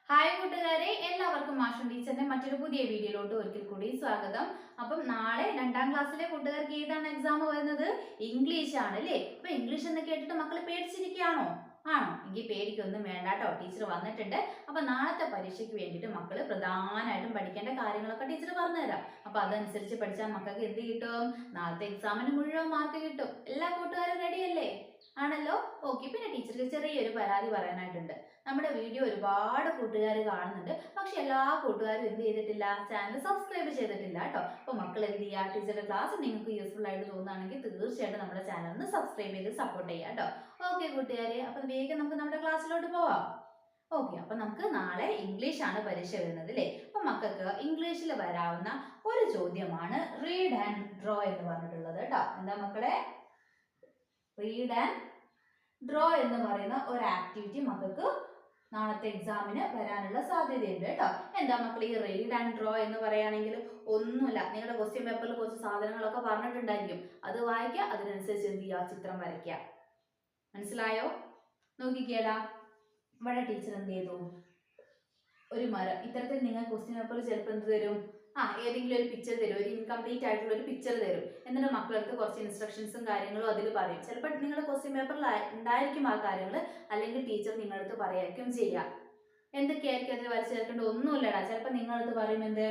Hi കൂട്ടുകാരെ, എല്ലാവർക്കും മാഷൻ ടീച്ചറിന്റെ മറ്റൊരു പുതിയ വീഡിയോയിലോട്ട് ഒരിക്കൽ കൂടി സ്വാഗതം. അപ്പം നാളെ 2ാം ക്ലാസ്സിലെ കൂട്ടുകാർക്ക് ഏതാണ് എക്സാം വരുന്നത്? ഇംഗ്ലീഷ് ആണ് അല്ലേ? അപ്പൊ ഇംഗ്ലീഷ് എന്ന് കേട്ടിട്ട് മക്കൾ പേടിച്ചിരിക്കുകയാണോ? ആണോ? എങ്കിൽ പേടിക്കൊന്നും വേണ്ട കേട്ടോ, ടീച്ചർ വന്നിട്ടുണ്ട്. അപ്പൊ നാളത്തെ പരീക്ഷയ്ക്ക് വേണ്ടിയിട്ട് മക്കൾ പ്രധാനമായിട്ടും പഠിക്കേണ്ട കാര്യങ്ങളൊക്കെ ടീച്ചർ പറഞ്ഞുതരാം. അപ്പൊ അതനുസരിച്ച് പഠിച്ചാൽ മക്കൾക്ക് എന്ത് കിട്ടും? നാളത്തെ എക്സാമിന് മുഴുവൻ മാർക്ക് കിട്ടും. എല്ലാ കൂട്ടുകാരും റെഡിയല്ലേ? ആണല്ലോ. ഓക്കെ. പിന്നെ ടീച്ചർക്ക് ചെറിയൊരു പരാതി പറയാനായിട്ടുണ്ട്. നമ്മുടെ വീഡിയോ ഒരുപാട് കൂട്ടുകാർ കാണുന്നുണ്ട്, പക്ഷെ എല്ലാ കൂട്ടുകാരും എന്ത് ചെയ്തിട്ടില്ല? ചാനൽ സബ്സ്ക്രൈബ് ചെയ്തിട്ടില്ല കേട്ടോ. അപ്പൊ മക്കൾ എന്ത് ചെയ്യുക? ടീച്ചറുടെ ക്ലാസ് നിങ്ങൾക്ക് യൂസ്ഫുൾ ആയിട്ട് തോന്നുകയാണെങ്കിൽ തീർച്ചയായിട്ടും നമ്മുടെ ചാനൽ ഒന്ന് സബ്സ്ക്രൈബ് ചെയ്ത് സപ്പോർട്ട് ചെയ്യാം കേട്ടോ. ഓക്കെ കൂട്ടുകാരെ, അപ്പൊ വേഗം നമുക്ക് നമ്മുടെ ക്ലാസ്സിലോട്ട് പോവാം. ഓക്കെ, അപ്പൊ നമുക്ക് നാളെ ഇംഗ്ലീഷ് ആണ് പരീക്ഷ വരുന്നത് അല്ലേ? അപ്പൊ മക്കൾക്ക് ഇംഗ്ലീഷിൽ വരാവുന്ന ഒരു ചോദ്യമാണ് റീഡ് ആൻഡ് ഡ്രോ എന്ന് പറഞ്ഞിട്ടുള്ളത് കേട്ടോ. എന്താ മക്കളെ? റീഡ് ആൻഡ് ഡ്രോ എന്ന് പറയുന്ന ഒരു ആക്ടിവിറ്റി മക്കൾക്ക് നാളത്തെ എക്സാമിന് വരാനുള്ള സാധ്യതയുണ്ട് കേട്ടോ. എന്താ മക്കൾ ഈ റീഡ് ആൻഡ് ഡ്രോ എന്ന് പറയുകയാണെങ്കിൽ ഒന്നുമില്ല, നിങ്ങളുടെ ക്വസ്റ്റ്യൻ പേപ്പറിൽ കുറച്ച് സാധനങ്ങളൊക്കെ പറഞ്ഞിട്ടുണ്ടായിരിക്കും. അത് വായിക്കുക, അതിനനുസരിച്ച് എന്ത് ചെയ്യുക? ചിത്രം വരയ്ക്കുക. മനസ്സിലായോ? നോക്കിക്കേടാ, ഇവിടെ ടീച്ചർ എന്ത് ചെയ്തു? ഒരു മരം. ഇത്തരത്തിൽ നിങ്ങൾ ക്വസ്റ്റ്യൻ പേപ്പറിൽ ചിലപ്പോൾ എന്ത് തരും? ഏതെങ്കിലും ഒരു പിക്ചർ തരും, ഒരു ഇൻകംപ്ലീറ്റ് ആയിട്ടുള്ള ഒരു പിക്ചർ തരും. എന്നിട്ട് മക്കളടുത്ത് കുറച്ച് ഇൻസ്ട്രക്ഷൻസും കാര്യങ്ങളും അതിൽ പറയും. ചിലപ്പോൾ നിങ്ങളുടെ ക്വസ്റ്റ്യൻ പേപ്പറിൽ ഉണ്ടായിരിക്കും ആ കാര്യങ്ങൾ, അല്ലെങ്കിൽ ടീച്ചർ നിങ്ങളടുത്ത് പറയായിരിക്കും ചെയ്യുക. എന്തൊക്കെയായിരിക്കും അതിൽ വരച്ച് ചേർക്കേണ്ട? ഒന്നുമില്ലടാ. ചിലപ്പോൾ നിങ്ങളടുത്ത് പറയും എന്ത്?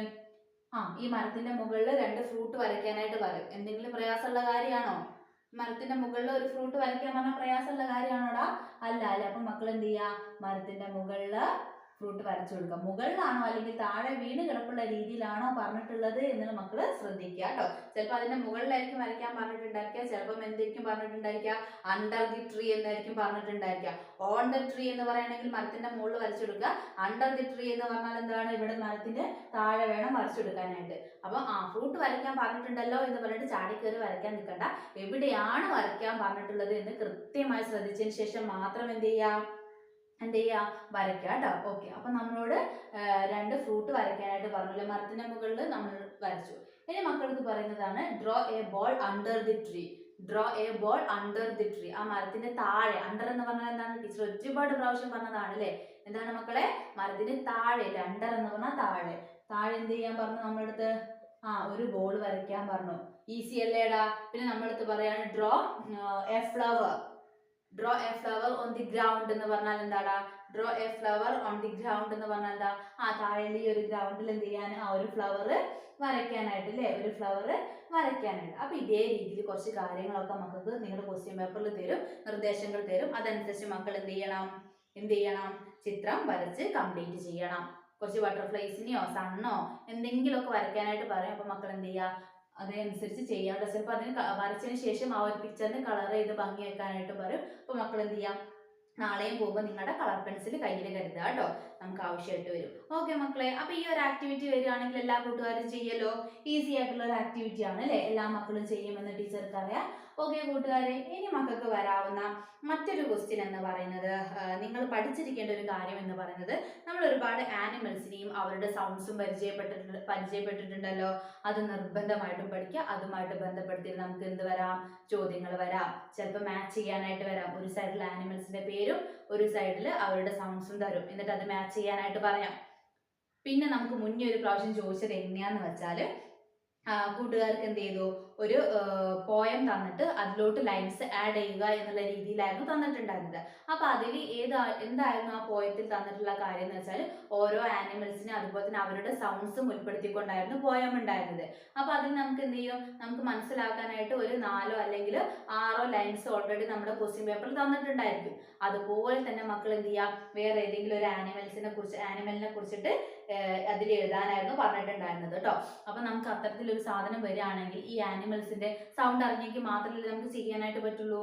ഈ മരത്തിന്റെ മുകളിൽ 2 ഫ്രൂട്ട് വരയ്ക്കാനായിട്ട് പറയും. എന്തെങ്കിലും പ്രയാസമുള്ള കാര്യമാണോ? മരത്തിന്റെ മുകളിൽ ഒരു ഫ്രൂട്ട് വരയ്ക്കാൻ പറഞ്ഞാൽ പ്രയാസമുള്ള കാര്യമാണോടാ? അല്ല അല്ലേ? അപ്പൊ മക്കൾ എന്ത് ചെയ്യുക? മരത്തിന്റെ മുകളിൽ ഫ്രൂട്ട് വരച്ചു കൊടുക്കുക. മുകളിലാണോ അല്ലെങ്കിൽ താഴെ വീണ് കിടപ്പുള്ള രീതിയിലാണോ പറഞ്ഞിട്ടുള്ളത് എന്നുള്ള മക്കൾ ശ്രദ്ധിക്കുക കേട്ടോ. ചിലപ്പോൾ അതിന്റെ മുകളിലായിരിക്കും വരയ്ക്കാൻ പറഞ്ഞിട്ടുണ്ടായിരിക്കുക, ചിലപ്പോൾ എന്തായിരിക്കും പറഞ്ഞിട്ടുണ്ടായിരിക്കുക? അണ്ടർ ദി ട്രീ എന്നായിരിക്കും പറഞ്ഞിട്ടുണ്ടായിരിക്കുക. ഓൺ ദ ട്രീ എന്ന് പറയുകയാണെങ്കിൽ മരത്തിന്റെ മുകളിൽ വരച്ചു കൊടുക്കുക. അണ്ടർ ദി ട്രീ എന്ന് പറഞ്ഞാൽ എന്താണ്? ഇവിടെ മരത്തിന്റെ താഴെ വേണം വരച്ചു കൊടുക്കാനായിട്ട്. അപ്പം ഫ്രൂട്ട് വരയ്ക്കാൻ പറഞ്ഞിട്ടുണ്ടല്ലോ എന്ന് പറഞ്ഞിട്ട് ചാടിക്കയറി വരയ്ക്കാൻ നിൽക്കണ്ട. എവിടെയാണ് വരയ്ക്കാൻ പറഞ്ഞിട്ടുള്ളത് എന്ന് കൃത്യമായി ശ്രദ്ധിച്ചതിന് ശേഷം മാത്രം എന്ത് ചെയ്യാം? വരയ്ക്കുക കേട്ടോ. ഓക്കെ, അപ്പൊ നമ്മളോട് 2 ഫ്രൂട്ട് വരയ്ക്കാനായിട്ട് പറഞ്ഞല്ലോ. മരത്തിന്റെ മുകളിൽ നമ്മൾ വരച്ചു. ഇനി മക്കളടുത്ത് പറയുന്നതാണ് draw A ball under the tree. Draw A ball under the tree. ആ മരത്തിന്റെ താഴെ. അണ്ടർ എന്ന് പറഞ്ഞാൽ എന്താണ്? ടീച്ചർ ഒരുപാട് പ്രാവശ്യം പറഞ്ഞതാണ് അല്ലേ? എന്താണ് മക്കളെ? മരത്തിന്റെ താഴെ അല്ലേ? അണ്ടർ എന്ന് പറഞ്ഞാൽ താഴെ. താഴെ എന്ത് ചെയ്യാൻ പറഞ്ഞു നമ്മളടുത്ത്? ഒരു ബോൾ വരയ്ക്കാൻ പറഞ്ഞു. ഈസി അല്ലേടാ? പിന്നെ നമ്മളടുത്ത് പറയാണ് draw A flower. Draw A flower on the ground എന്ന് പറഞ്ഞാൽ എന്താടാ? Draw A flower on the ground എന്ന് പറഞ്ഞാൽ എന്താ? താഴെ ഈ ഒരു ഗ്രൗണ്ടിൽ എന്ത് ചെയ്യാൻ? ഒരു ഫ്ലവർ വരയ്ക്കാനായിട്ട് അല്ലേ? ഒരു ഫ്ലവർ വരയ്ക്കാനായിട്ട്. അപ്പൊ ഇതേ രീതിയിൽ കുറച്ച് കാര്യങ്ങളൊക്കെ മക്കൾക്ക് നിങ്ങളുടെ ക്വസ്റ്റ്യൻ പേപ്പറിൽ തരും, നിർദ്ദേശങ്ങൾ തരും. അതനുസരിച്ച് മക്കൾ എന്ത് ചെയ്യണം? ചിത്രം വരച്ച് കംപ്ലീറ്റ് ചെയ്യണം. കുറച്ച് ബട്ടർഫ്ലൈസിനെയോ സണ്ണോ എന്തെങ്കിലുമൊക്കെ വരയ്ക്കാനായിട്ട് പറയും. അപ്പൊ മക്കൾ എന്ത് ചെയ്യുക? അതനുസരിച്ച് ചെയ്യാം. ചിലപ്പോൾ അതിന് വരച്ചതിന് ശേഷം ആ ഒരു പിക്ചറിന് കളർ ചെയ്ത് ഭംഗി വെക്കാനായിട്ട് പറയും. അപ്പൊ മക്കൾ എന്ത് ചെയ്യാം? നാളെയും പോകുമ്പോൾ നിങ്ങളുടെ കളർ പെൻസിൽ കയ്യിൽ കരുതുക കേട്ടോ, നമുക്ക് ആവശ്യമായിട്ട് വരും. ഓക്കെ മക്കളെ, അപ്പൊ ഈ ഒരു ആക്ടിവിറ്റി വരികയാണെങ്കിൽ എല്ലാ കൂട്ടുകാരും ചെയ്യല്ലോ. ഈസി ആയിട്ടുള്ള ഒരു ആക്ടിവിറ്റി ആണ് അല്ലേ? എല്ലാ മക്കളും ചെയ്യുമെന്ന് ടീച്ചർക്ക് അറിയാം. ഓക്കെ കൂട്ടുകാരെ, ഇനി മക്കൾക്ക് വരാവുന്ന മറ്റൊരു ക്വസ്റ്റ്യൻ എന്ന് പറയുന്നത്, നിങ്ങൾ പഠിച്ചിരിക്കേണ്ട ഒരു കാര്യം എന്ന് പറയുന്നത്, നമ്മൾ ഒരുപാട് ആനിമൽസിനെയും അവരുടെ സൗണ്ട്സും പരിചയപ്പെട്ടിട്ടുണ്ടല്ലോ. അത് നിർബന്ധമായിട്ടും പഠിക്കുക. അതുമായിട്ട് ബന്ധപ്പെടുത്തി നമുക്ക് എന്ത് വരാം? ചോദ്യങ്ങൾ വരാം. ചിലപ്പോൾ മാച്ച് ചെയ്യാനായിട്ട് വരാം. ഒരു സൈഡിൽ ആനിമൽസിന്റെ പേരും ഒരു സൈഡിൽ അവരുടെ സൗണ്ട്സും തരും. എന്നിട്ട് അത് മാച്ച് ചെയ്യാനായിട്ട് പറയാം. പിന്നെ നമുക്ക് മുന്നേ ഒരു പ്രാവശ്യം ചോദിച്ചത് എങ്ങനെയാന്ന് വെച്ചാൽ, കൂട്ടുകാർക്ക് എന്ത് ചെയ്തു? ഒരു പോയം തന്നിട്ട് അതിലോട്ട് ലൈൻസ് ആഡ് ചെയ്യുക എന്നുള്ള രീതിയിലായിരുന്നു തന്നിട്ടുണ്ടായിരുന്നത്. അപ്പൊ അതിൽ എന്തായിരുന്നു ആ പോയത്തിൽ തന്നിട്ടുള്ള കാര്യം എന്ന് വെച്ചാൽ, ഓരോ ആനിമൽസിനെ അതുപോലെ തന്നെ അവരുടെ സൗണ്ട്സും ഉൾപ്പെടുത്തിക്കൊണ്ടായിരുന്നു പോയം ഉണ്ടായിരുന്നത്. അപ്പൊ അതിൽ നമുക്ക് എന്ത് ചെയ്യും? നമുക്ക് മനസ്സിലാക്കാനായിട്ട് ഒരു 4 അല്ലെങ്കിൽ 6 ലൈൻസ് ഓൾറെഡി നമ്മുടെ ക്വസ്റ്റ്യൻ പേപ്പറിൽ തന്നിട്ടുണ്ടായിരിക്കും. അതുപോലെ തന്നെ മക്കൾ എന്ത് ചെയ്യുക? വേറെ ഏതെങ്കിലും ഒരു ആനിമലിനെ കുറിച്ചിട്ട് അതിൽ എഴുതാനായിരുന്നു പറഞ്ഞിട്ടുണ്ടായിരുന്നത് കേട്ടോ. അപ്പൊ നമുക്ക് അത്തരത്തിലൊരു സാധനം വരികയാണെങ്കിൽ ഈ ആനിമൽസിന്റെ സൗണ്ട് അറിഞ്ഞെങ്കിൽ മാത്രമല്ലേ നമുക്ക് ചെയ്യാനായിട്ട് പറ്റുള്ളൂ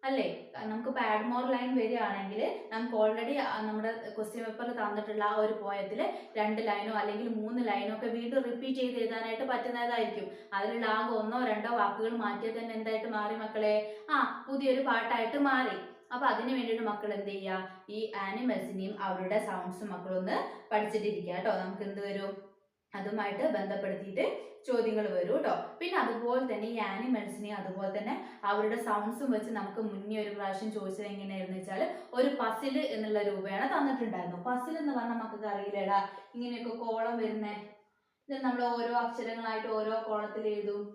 അല്ലേ? നമുക്ക് ആഡ് മോർ ലൈൻ വരികയാണെങ്കിൽ നമുക്ക് ഓൾറെഡി നമ്മുടെ ക്വസ്റ്റ്യൻ പേപ്പറിൽ തന്നിട്ടുള്ള ആ ഒരു പോയത്തിൽ 2 ലൈനോ അല്ലെങ്കിൽ 3 ലൈനോ ഒക്കെ വീണ്ടും റിപ്പീറ്റ് ചെയ്ത് എഴുതാനായിട്ട് പറ്റുന്നതായിരിക്കും. അതിലുള്ള ആകെ 1ഓ 2ഓ വാക്കുകൾ മാറ്റിയാൽ തന്നെ എന്തായിട്ട് മാറി മക്കളെ? പുതിയൊരു പാട്ടായിട്ട് മാറി. അപ്പൊ അതിന് വേണ്ടിയിട്ട് മക്കൾ എന്ത് ചെയ്യുക? ഈ ആനിമൽസിനെയും അവരുടെ സൗണ്ട്സും മക്കളൊന്ന് പഠിച്ചിട്ടിരിക്കുക കേട്ടോ. നമുക്ക് എന്ത് വരും? അതുമായിട്ട് ബന്ധപ്പെടുത്തിയിട്ട് ചോദ്യങ്ങൾ വരും കേട്ടോ. പിന്നെ അതുപോലെ തന്നെ ഈ ആനിമൽസിനെയും അതുപോലെ തന്നെ അവരുടെ സൗണ്ട്സും വെച്ച് നമുക്ക് മുന്നേ ഒരു പ്രാവശ്യം ചോദിച്ചത് എങ്ങനെയായിരുന്നു വെച്ചാൽ ഒരു പസിൽ എന്നുള്ള രൂപേണ തന്നിട്ടുണ്ടായിരുന്നു. പസിൽ എന്ന് പറഞ്ഞാൽ നമുക്ക് അറിയില്ലടാ, ഇങ്ങനെയൊക്കെ കോളം വരുന്നേ, ഇത് നമ്മൾ ഓരോ അക്ഷരങ്ങളായിട്ട് ഓരോ കോളത്തിൽ എഴുതും.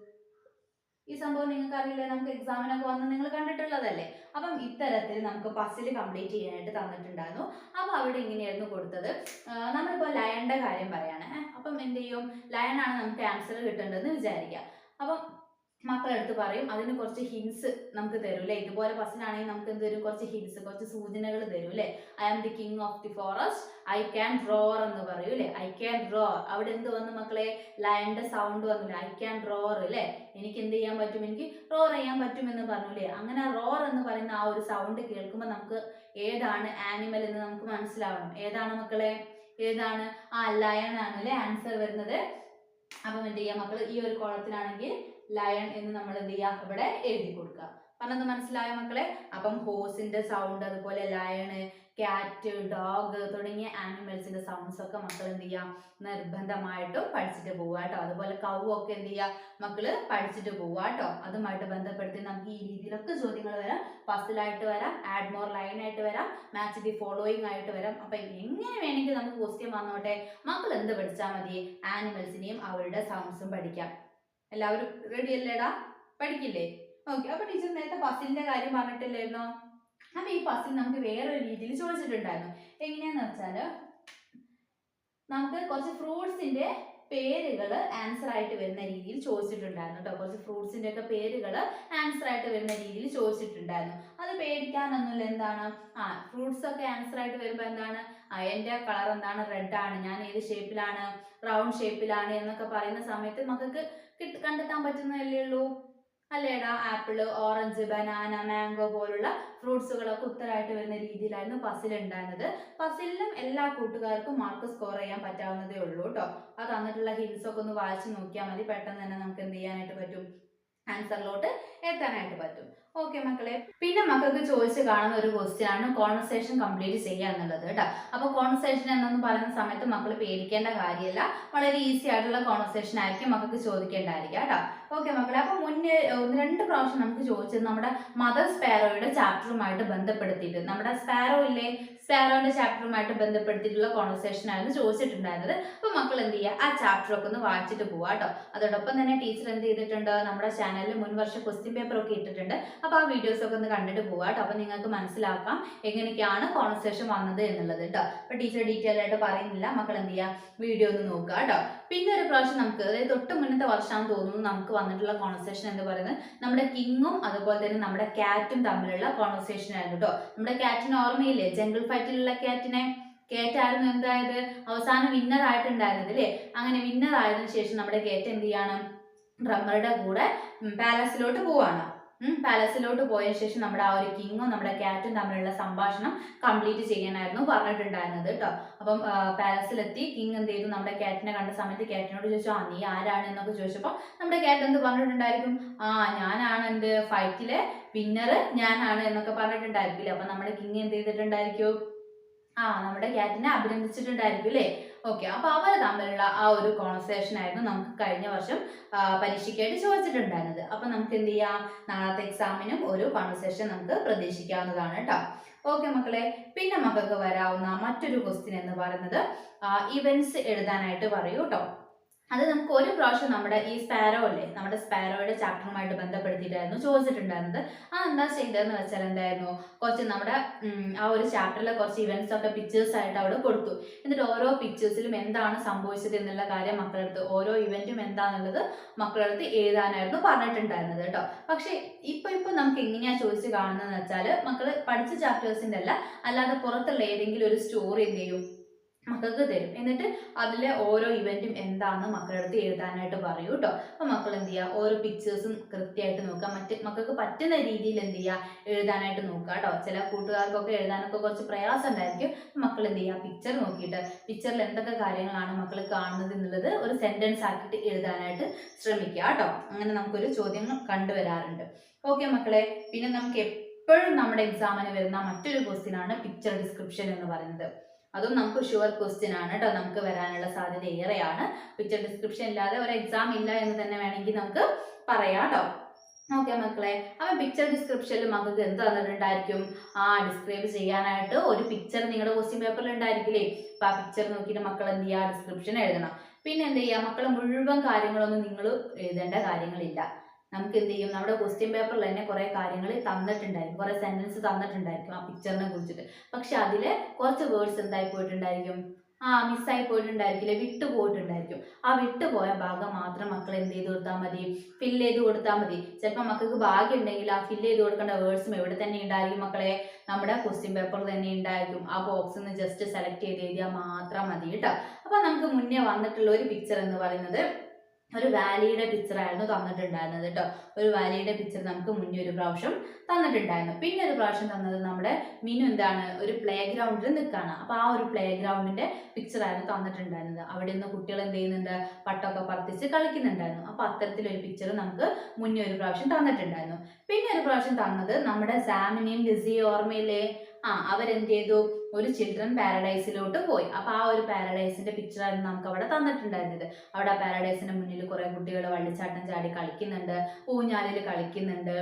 ഈ സംഭവം നിങ്ങൾക്ക് അറിയില്ലേ, നമുക്ക് എക്സാമിനൊക്കെ വന്ന് നിങ്ങൾ കണ്ടിട്ടുള്ളതല്ലേ. അപ്പം ഇത്തരത്തിൽ നമുക്ക് പസിൽ കംപ്ലീറ്റ് ചെയ്യാനായിട്ട് തന്നിട്ടുണ്ടായിരുന്നു. അപ്പോൾ അവിടെ ഇങ്ങനെയായിരുന്നു കൊടുത്തത്. നമ്മളിപ്പോൾ ലയണിന്റെ കാര്യം പറയാണ്. അപ്പം എന്ത് ചെയ്യും, ലയണാണ് നമുക്ക് ആൻസർ കിട്ടേണ്ടതെന്ന് വിചാരിക്കാം. അപ്പം മക്കളെടുത്ത് പറയും, അതിന് കുറച്ച് ഹിൻസ് നമുക്ക് തരും അല്ലേ. ഇതുപോലെ പസിലാണെങ്കിൽ നമുക്ക് എന്ത് തരും, കുറച്ച് ഹിൻസ്, കുറച്ച് സൂചനകൾ തരും അല്ലേ. I am the king of the forest, I can roar എന്ന് പറയൂ അല്ലേ. ഐ ക്യാൻ റോർ, അവിടെ എന്ത് വന്നു മക്കളെ, ലയണിന്റെ സൗണ്ട് വന്നില്ലേ, ഐ ക്യാൻ റോർ അല്ലേ. എനിക്ക് എന്ത് ചെയ്യാൻ പറ്റും, എനിക്ക് റോർ ചെയ്യാൻ പറ്റും എന്ന് പറഞ്ഞു അല്ലേ. അങ്ങനെ റോർ എന്ന് പറയുന്ന ആ ഒരു സൗണ്ട് കേൾക്കുമ്പോൾ നമുക്ക് ഏതാണ് ആനിമൽ എന്ന് നമുക്ക് മനസ്സിലാവണം. ഏതാണ് മക്കളെ, ഏതാണ്, ആ ലയൺ ആണ് അല്ലേ ആൻസർ വരുന്നത്. അപ്പം എന്ത് ചെയ്യാം മക്കൾ, ഈ ഒരു കോളത്തിലാണെങ്കിൽ ലയൺ എന്ന് നമ്മൾ എന്ത് ചെയ്യാം ഇവിടെ എഴുതി കൊടുക്കുക. പറഞ്ഞത് മനസ്സിലായോ മക്കളെ. അപ്പം ഹോസിന്റെ സൗണ്ട്, അതുപോലെ ലയണ്, ക്യാറ്റ്, ഡോഗ് തുടങ്ങിയ ആനിമൽസിന്റെ സൗണ്ട്സ് ഒക്കെ മക്കൾ എന്ത് ചെയ്യാം നിർബന്ധമായിട്ടും പഠിച്ചിട്ട് പോവുക കേട്ടോ. അതുപോലെ കൗ ഒക്കെ എന്ത് ചെയ്യുക മക്കള് പഠിച്ചിട്ട് പോവുക കേട്ടോ. അതുമായിട്ട് ബന്ധപ്പെടുത്തി നമുക്ക് ഈ രീതിയിലൊക്കെ ചോദ്യങ്ങൾ വരാം. പസിലായിട്ട് വരാം, ആഡ് മോർ ലൈൻ ആയിട്ട് വരാം, മാച്ച് ദി ഫോളോയിങ് ആയിട്ട് വരാം. അപ്പൊ എങ്ങനെ വേണമെങ്കിൽ നമുക്ക് ക്വസ്റ്റ്യൻ വന്നോട്ടെ, മക്കൾ എന്ത് പഠിച്ചാൽ മതി, ആനിമൽസിനെയും അവരുടെ സൗണ്ട്സും പഠിക്കാം. എല്ലാവരും റെഡി അല്ലേടാ, പഠിക്കില്ലേ? ഓക്കെ. അപ്പൊ ടീച്ചർ നേരത്തെ പസിലിന്റെ കാര്യം പറഞ്ഞിട്ടില്ലായിരുന്നോ. അപ്പൊ ഈ പസിൽ നമുക്ക് വേറൊരു രീതിയിൽ ചോദിച്ചിട്ടുണ്ടായിരുന്നു. എങ്ങനെയാന്ന് വെച്ചാല് നമുക്ക് കുറച്ച് ഫ്രൂട്ട്സിന്റെ പേരുകൾ ആൻസർ ആയിട്ട് വരുന്ന രീതിയിൽ ചോദിച്ചിട്ടുണ്ടായിരുന്നു കേട്ടോ. കുറച്ച് ഫ്രൂട്ട്സിന്റെ ഒക്കെ പേരുകൾ ആൻസർ ആയിട്ട് വരുന്ന രീതിയിൽ ചോദിച്ചിട്ടുണ്ടായിരുന്നു. അത് പേടിക്കാനൊന്നുമില്ല. എന്താണ്, ഫ്രൂട്ട്സ് ഒക്കെ ആൻസർ ആയിട്ട് വരുമ്പോൾ എന്താണ്, എന്റെ കളർ എന്താണ്, റെഡ് ആണ്, ഞാൻ ഏത് ഷേപ്പിലാണ്, റൗണ്ട് ഷേപ്പിലാണ് എന്നൊക്കെ പറയുന്ന സമയത്ത് മക്കൾക്ക് കണ്ടെത്താൻ പറ്റുന്നതല്ലേ ഉള്ളൂ അല്ലേടാ. ആപ്പിള്, ഓറഞ്ച്, ബനാന, മാംഗോ പോലുള്ള ഫ്രൂട്ട്സുകളൊക്കെ ഉത്തരമായിട്ട് വരുന്ന രീതിയിലായിരുന്നു പസിൽ ഉണ്ടായിരുന്നത്. പസിലിലും എല്ലാ കൂട്ടുകാർക്കും മാർക്ക് സ്കോർ ചെയ്യാൻ പറ്റാവുന്നതേ ഉള്ളൂ കേട്ടോ. അത് തന്നിട്ടുള്ള ഹിൻസ് ഒക്കെ ഒന്ന് വായിച്ചു നോക്കിയാൽ മതി, പെട്ടെന്ന് തന്നെ നമുക്ക് എന്ത് ചെയ്യാനായിട്ട് പറ്റും, ആൻസറിലോട്ട് എത്താനായിട്ട് പറ്റും. ഓക്കെ മക്കളെ. പിന്നെ മക്കൾക്ക് ചോദിച്ച് കാണുന്ന ഒരു ക്വസ്റ്റ്യൻ ആണ് കോൺവെർസേഷൻ കംപ്ലീറ്റ് ചെയ്യുക എന്നുള്ളത് കേട്ടോ. അപ്പൊ കോൺവെർസേഷൻ എന്നൊന്ന് പറയുന്ന സമയത്ത് മക്കൾ പേടിക്കേണ്ട കാര്യമില്ല, വളരെ ഈസി ആയിട്ടുള്ള കോൺവെർസേഷൻ ആയിരിക്കും മക്കൾക്ക് ചോദിക്കേണ്ടായിരിക്കും കേട്ടോ. ഓക്കെ മക്കളെ. അപ്പൊ മുന്നേ 1-2 പ്രാവശ്യം നമുക്ക് ചോദിച്ചത് നമ്മുടെ മദർ സ്പാരോയുടെ ചാപ്റ്ററുമായിട്ട് ബന്ധപ്പെടുത്തിയിട്ട്, നമ്മുടെ സ്പാരോ ഇല്ലേ, സ്പാരോന്റെ ചാപ്റ്ററുമായിട്ട് ബന്ധപ്പെടുത്തിയിട്ടുള്ള കോൺവെർസേഷൻ ആയിരുന്നു ചോദിച്ചിട്ടുണ്ടായിരുന്നത്. അപ്പൊ മക്കൾ എന്ത് ചെയ്യുക, ആ ചാപ്റ്റർ ഒക്കെ ഒന്ന് വായിച്ചിട്ട് പോവാ കേട്ടോ. അതോടൊപ്പം തന്നെ ടീച്ചർ എന്ത് ചെയ്തിട്ടുണ്ട്, നമ്മുടെ ചാനലിൽ മുൻവർഷ ക്വസ്റ്റ്യൻ പേപ്പർ ഒക്കെ ഇട്ടിട്ടുണ്ട്. അപ്പൊ ആ വീഡിയോസ് ഒക്കെ ഒന്ന് കണ്ടിട്ട് പോവാ കേട്ടോ. അപ്പൊ നിങ്ങൾക്ക് മനസ്സിലാക്കാം എങ്ങനെയൊക്കെയാണ് കോൺവെർസേഷൻ വന്നത് എന്നുള്ളത് കേട്ടോ. അപ്പൊ ടീച്ചർ ഡീറ്റെയിൽ ആയിട്ട് പറയുന്നില്ല, മക്കൾ എന്ത് ചെയ്യുക, വീഡിയോ ഒന്ന് നോക്കുക കേട്ടോ. പിന്നെ ഒരു പ്രാവശ്യം നമുക്ക്, അതായത് തൊട്ട് മുന്നത്തെ വർഷമാണെന്ന് തോന്നുന്നു, നമുക്ക് വന്നിട്ടുള്ള കോൺവെർസേഷൻ എന്ന് പറയുന്നത് നമ്മുടെ കിങ്ങും അതുപോലെ തന്നെ നമ്മുടെ ക്യാറ്റും തമ്മിലുള്ള കോൺവെർസേഷൻ ആയിരുന്നു കേട്ടോ. നമ്മുടെ ക്യാറ്റിന് ഓർമ്മയില്ലേ, ജംഗിൾ ഫൈറ്റിലുള്ള ക്യാറ്റിനെ, കേറ്റായിരുന്നു എന്തായത്, അവസാനം വിന്നർ ആയിട്ടുണ്ടായിരുന്നത് അല്ലേ. അങ്ങനെ വിന്നർ ആയതിനു ശേഷം നമ്മുടെ കേറ്റ് എന്ത് ചെയ്യാണ്, ഡ്രമ്മറുടെ കൂടെ പാലസിലോട്ട് പോവാണ്. പാലസിലോട്ട് പോയ ശേഷം നമ്മുടെ ആ ഒരു കിങ്ങും നമ്മുടെ ക്യാറ്റും തമ്മിലുള്ള സംഭാഷണം കംപ്ലീറ്റ് ചെയ്യാനായിരുന്നു പറഞ്ഞിട്ടുണ്ടായിരുന്നത് കേട്ടോ. അപ്പം പാലസിലെത്തി കിങ് എന്ത് ചെയ്തു, നമ്മുടെ ക്യാറ്റിനെ കണ്ട സമയത്ത് ക്യാറ്റിനോട് ചോദിച്ചു, നീ ആരാണ് എന്നൊക്കെ ചോദിച്ചപ്പോൾ നമ്മുടെ ക്യാറ്റ് എന്ത് പറഞ്ഞിട്ടുണ്ടായിരിക്കും, ഞാനാണ് എന്ത് ഫൈറ്റിലെ വിന്നർ ഞാനാണ് എന്നൊക്കെ പറഞ്ഞിട്ടുണ്ടായിരിക്കില്ലേ. അപ്പൊ നമ്മുടെ കിങ് എന്ത് ചെയ്തിട്ടുണ്ടായിരിക്കും, നമ്മുടെ ക്യാറ്റിനെ അഭിനന്ദിച്ചിട്ടുണ്ടായിരിക്കും അല്ലേ. ഓക്കെ. അപ്പൊ അവർ തമ്മിലുള്ള ആ ഒരു കോൺവെർസേഷൻ ആയിരുന്നു നമുക്ക് കഴിഞ്ഞ വർഷം പരീക്ഷയ്ക്കായിട്ട് ചോദിച്ചിട്ടുണ്ടായിരുന്നത്. അപ്പൊ നമുക്ക് എന്ത് ചെയ്യാം, നാളത്തെ എക്സാമിനും ഒരു കോൺവെർസേഷൻ നമുക്ക് പ്രതീക്ഷിക്കാവുന്നതാണ് കേട്ടോ. ഓക്കെ മക്കളെ. പിന്നെ മക്കൾക്ക് വരാവുന്ന മറ്റൊരു ക്വസ്റ്റ്യൻ എന്ന് പറയുന്നത് ഇവന്റ്സ് എഴുതാനായിട്ട് പറയൂ കേട്ടോ. അത് നമുക്ക് ഒരു പ്രാവശ്യം നമ്മുടെ ഈ സ്പാരോ അല്ലേ, നമ്മുടെ സ്പാരോയുടെ ചാപ്റ്ററുമായിട്ട് ബന്ധപ്പെടുത്തിയിട്ടായിരുന്നു ചോദിച്ചിട്ടുണ്ടായിരുന്നത്. എന്താ ചെയ്തതെന്ന് വെച്ചാൽ എന്തായിരുന്നു, കുറച്ച് നമ്മുടെ ആ ഒരു ചാപ്റ്ററിലെ കുറച്ച് ഇവന്റ്സ് ഒക്കെ പിക്ചേഴ്സ് ആയിട്ട് അവിടെ കൊടുത്തു. എന്നിട്ട് ഓരോ പിക്ചേഴ്സിലും എന്താണ് സംഭവിച്ചത് എന്നുള്ള കാര്യം മക്കളെടുത്ത്, ഓരോ ഇവന്റും എന്താണെന്നുള്ളത് മക്കളെടുത്ത് എഴുതാനായിരുന്നു പറഞ്ഞിട്ടുണ്ടായിരുന്നത് കേട്ടോ. പക്ഷെ ഇപ്പൊ നമുക്ക് എങ്ങനെയാ ചോദിച്ച് കാണുന്നതെന്ന് വെച്ചാൽ, മക്കള് പഠിച്ച ചാപ്റ്റേഴ്സിന്റെ അല്ലാതെ പുറത്തുള്ള ഏതെങ്കിലും ഒരു സ്റ്റോറി എന്ത് ചെയ്യും മക്കൾക്ക് തരും. എന്നിട്ട് അതിലെ ഓരോ ഇവന്റും എന്താണെന്ന് മക്കളടുത്ത് എഴുതാനായിട്ട് പറയൂ കേട്ടോ. അപ്പൊ മക്കൾ എന്ത് ചെയ്യുക, ഓരോ പിക്ചേഴ്സും കൃത്യമായിട്ട് നോക്കുക, മക്കൾക്ക് പറ്റുന്ന രീതിയിൽ എന്ത് ചെയ്യുക എഴുതാനായിട്ട് നോക്കുക കേട്ടോ. ചില കൂട്ടുകാർക്കൊക്കെ എഴുതാനൊക്കെ കുറച്ച് പ്രയാസം ഉണ്ടായിരിക്കും. മക്കൾ എന്ത് ചെയ്യുക, പിക്ചർ നോക്കിയിട്ട് പിക്ചറിൽ എന്തൊക്കെ കാര്യങ്ങളാണ് മക്കൾ കാണുന്നത് എന്നുള്ളത് ഒരു സെന്റൻസ് ആക്കിയിട്ട് എഴുതാനായിട്ട് ശ്രമിക്കുക കേട്ടോ. അങ്ങനെ നമുക്കൊരു ചോദ്യങ്ങൾ കണ്ടുവരാറുണ്ട്. ഓക്കെ മക്കളെ. പിന്നെ നമുക്ക് എപ്പോഴും നമ്മുടെ എക്സാമിന് വരുന്ന മറ്റൊരു ക്വസ്റ്റ്യൻ ആണ് പിക്ചർ ഡിസ്ക്രിപ്ഷൻ എന്ന് പറയുന്നത്. അതും നമുക്ക് ഷുവർ ക്വസ്റ്റ്യൻ ആണ് കേട്ടോ, നമുക്ക് വരാനുള്ള സാധ്യത ഏറെയാണ്. പിക്ചർ ഡിസ്ക്രിപ്ഷൻ ഇല്ലാതെ ഒരു എക്സാം ഇല്ല എന്ന് തന്നെ വേണമെങ്കിൽ നമുക്ക് പറയാം കേട്ടോ. ഓക്കെ മക്കളെ, അപ്പം പിക്ചർ ഡിസ്ക്രിപ്ഷനിൽ മക്കൾക്ക് എന്ത് തന്നിട്ടുണ്ടായിരിക്കും? ഡിസ്ക്രൈബ് ചെയ്യാനായിട്ട് ഒരു പിക്ചർ നിങ്ങളുടെ ക്വസ്റ്റ്യൻ പേപ്പറിൽ ഉണ്ടായിരിക്കില്ലേ? അപ്പം ആ പിക്ചർ നോക്കിയിട്ട് മക്കൾ എന്ത് ചെയ്യുക? ഡിസ്ക്രിപ്ഷൻ എഴുതണം. പിന്നെ എന്ത് ചെയ്യുക? മക്കൾ മുഴുവൻ കാര്യങ്ങളൊന്നും നിങ്ങൾ എഴുതേണ്ട കാര്യങ്ങളില്ല. നമുക്ക് എന്ത് ചെയ്യും? നമ്മുടെ ക്വസ്റ്റ്യൻ പേപ്പറിൽ തന്നെ കുറേ കാര്യങ്ങൾ തന്നിട്ടുണ്ടായിരിക്കും, കുറേ സെന്റൻസ് തന്നിട്ടുണ്ടായിരിക്കും ആ പിക്ചറിനെ കുറിച്ചിട്ട്. പക്ഷെ അതിൽ കുറച്ച് വേർഡ്സ് എന്തായി പോയിട്ടുണ്ടായിരിക്കും? മിസ്സായി പോയിട്ടുണ്ടായിരിക്കില്ലേ? വിട്ടു പോയിട്ടുണ്ടായിരിക്കും. ആ വിട്ടുപോയ ഭാഗം മാത്രം മക്കൾ എന്ത് ചെയ്ത് കൊടുത്താൽ മതി? ഫില്ല് ചെയ്ത് കൊടുത്താൽ മതി. ചിലപ്പോൾ മക്കൾക്ക് ഭാഗ്യം ഉണ്ടെങ്കിൽ ആ ഫില്ല് ചെയ്ത് കൊടുക്കേണ്ട വേർഡ്സും എവിടെ തന്നെ ഉണ്ടായിരിക്കും മക്കളെ? നമ്മുടെ ക്വസ്റ്റ്യൻ പേപ്പറിൽ തന്നെ ഉണ്ടായിരിക്കും. ആ ബോക്സിൽ നിന്ന് ജസ്റ്റ് സെലക്ട് ചെയ്ത് എഴുതിയാൽ മാത്രം മതി കേട്ടോ. അപ്പൊ നമുക്ക് മുന്നേ വന്നിട്ടുള്ള ഒരു പിക്ചർ എന്ന് പറയുന്നത് ഒരു വാലിയുടെ പിക്ചർ ആയിരുന്നു തന്നിട്ടുണ്ടായിരുന്നത് കേട്ടോ. ഒരു വാലിയുടെ പിക്ചർ നമുക്ക് മുന്നേ ഒരു പ്രാവശ്യം തന്നിട്ടുണ്ടായിരുന്നു. പിന്നെ ഒരു പ്രാവശ്യം തന്നത് നമ്മുടെ മിനു എന്താണ്? ഒരു പ്ലേ ഗ്രൗണ്ടിൽ നിൽക്കുകയാണ്. അപ്പോൾ ആ ഒരു പ്ലേ ഗ്രൗണ്ടിന്റെ പിക്ചർ ആയിരുന്നു തന്നിട്ടുണ്ടായിരുന്നത്. അവിടെ നിന്ന് കുട്ടികൾ എന്ത് ചെയ്യുന്നുണ്ട്? പട്ടമൊക്കെ പറത്തിച്ച് കളിക്കുന്നുണ്ടായിരുന്നു. അപ്പോൾ അത്തരത്തിലൊരു പിക്ചർ നമുക്ക് മുന്നേ ഒരു പ്രാവശ്യം തന്നിട്ടുണ്ടായിരുന്നു. പിന്നെ ഒരു പ്രാവശ്യം തന്നത് നമ്മുടെ സാമിനെയും ലിസിയെ ഓർമ്മയില്ലേ? അവരെന്ത് ചെയ്തു? ഒരു ചിൽഡ്രൻ പാരഡൈസിലോട്ട് പോയി. അപ്പൊ ആ ഒരു പാരഡൈസിന്റെ പിക്ചർ ആയിരുന്നു നമുക്ക് അവിടെ തന്നിട്ടുണ്ടായിരുന്നത്. അവിടെ ആ പാരഡൈസിന്റെ മുന്നിൽ കുറെ കുട്ടികൾ വള്ളിച്ചാട്ടം ചാടി കളിക്കുന്നുണ്ട്, ഊഞ്ഞാലിൽ കളിക്കുന്നുണ്ട്,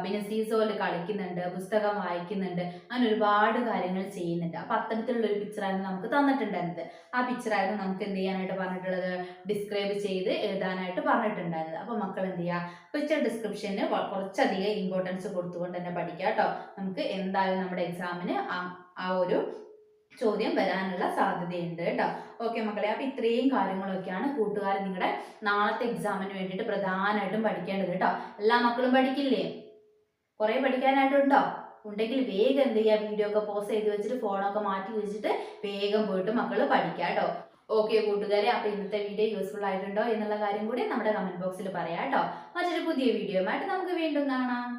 പിന്നെ സീസോയിൽ കളിക്കുന്നുണ്ട്, പുസ്തകം വായിക്കുന്നുണ്ട്, അങ്ങനെ ഒരുപാട് കാര്യങ്ങൾ ചെയ്യുന്നുണ്ട്. അപ്പൊ അത്തരത്തിലുള്ള ഒരു പിക്ചറായിരുന്നു നമുക്ക് തന്നിട്ടുണ്ടായിരുന്നത്. ആ പിക്ചറായിരുന്നു നമുക്ക് എന്ത് ചെയ്യാനായിട്ട് പറഞ്ഞിട്ടുള്ളത്? ഡിസ്ക്രൈബ് ചെയ്ത് എഴുതാനായിട്ട് പറഞ്ഞിട്ടുണ്ടായിരുന്നത്. അപ്പൊ മക്കൾ എന്ത് ചെയ്യുക? പിക്ചർ ഡിസ്ക്രിപ്ഷന് കുറച്ചധികം ഇമ്പോർട്ടൻസ് കൊടുത്തുകൊണ്ട് തന്നെ പഠിക്കുക കേട്ടോ. നമുക്ക് എന്തായാലും നമ്മുടെ എക്സാമിന് ആ ഒരു ചോദ്യം വരാനുള്ള സാധ്യതയുണ്ട് കേട്ടോ. ഓക്കെ മക്കളെ, അപ്പൊ ഇത്രയും കാര്യങ്ങളൊക്കെയാണ് കൂട്ടുകാർ നിങ്ങളുടെ നാളത്തെ എക്സാമിന് വേണ്ടിയിട്ട് പ്രധാനമായിട്ടും പഠിക്കേണ്ടത് കേട്ടോ. എല്ലാ മക്കളും പഠിക്കില്ലേ? കുറെ പഠിക്കാനായിട്ടുണ്ടോ? ഉണ്ടെങ്കിൽ വേഗം എന്ത് ചെയ്യുക? വീഡിയോ ഒക്കെ പോസ് ചെയ്ത് വെച്ചിട്ട് ഫോണൊക്കെ മാറ്റി വെച്ചിട്ട് വേഗം പോയിട്ട് മക്കൾ പഠിക്കുക കേട്ടോ. ഓക്കെ കൂട്ടുകാരെ, അപ്പൊ ഇന്നത്തെ വീഡിയോ യൂസ്ഫുൾ ആയിട്ടുണ്ടോ എന്നുള്ള കാര്യം കൂടി നമ്മുടെ കമന്റ് ബോക്സിൽ പറയാം കേട്ടോ. മറ്റൊരു പുതിയ വീഡിയോ ആയിട്ട് നമുക്ക് വീണ്ടും കാണാം.